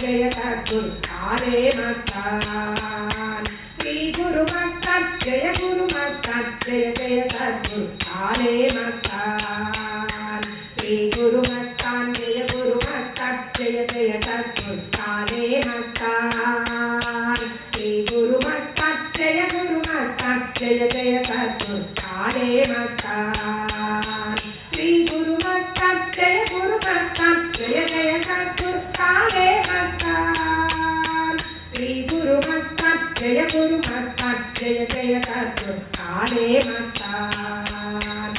जय सद्गुरु काले मस्तान श्री गुरु मस्तान जय गुरु मस्तान जय जय सद्गुरु काले मस्तान श्री गुरु मस्तान जय गुरु मस्तान जय जय सद्गुरु काले मस्तान श्री गुरु मस्तान जय गुरु मस्तान जय जय सद्गुरु काले मस्तान श्री गुरु मस्तान जय गुरु मस्तान जय जय सद्गुरु काले मस्तान श्री गुरु मस्तान जय गुरु मस्तान जय जय सद्गुरु काले मस्तान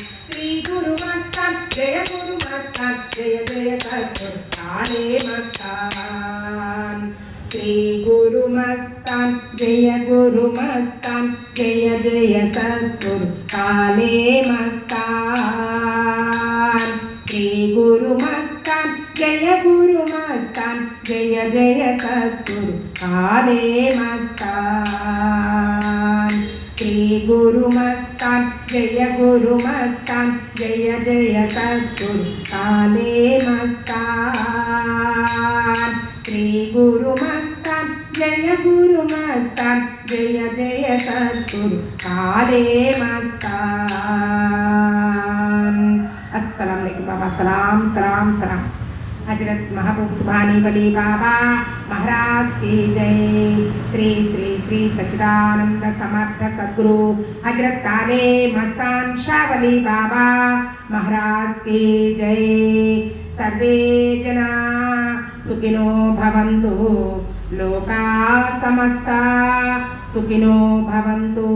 श्री गुरु मस्तान जय गुरु मस्तान जय जय सद्गुरु काले मस्तान श्री गुरु मस्तान जय गुरु मस्तान जय जय सद्गुरु काले मस्तान श्री गुरु मस्तान जय गुरु मस्तान जय जय सद्गुरु काले मस्तान श्री गुरु मस्तान जय गुरु मस्तान जय जय सद्गुरु काले मस्तान श्री गुरु मस्तान जय गुरु मस्तान जय जय सद्गुरु काले मस्तान। अस्सलाम वालेकुम बाबा। सलाम सलाम सलाम। हजरत महबूब सुभानी वली बाबा महाराज की जय। श्री श्री श्री सच्चिदानंद समर्थ सद्गुरु हजरत काले मस्तान शाह वली बाबा महाराज की जय। सर्वे जना सुखिनो भवन्तु लोका समस्ता सुखिनो भवन्तु।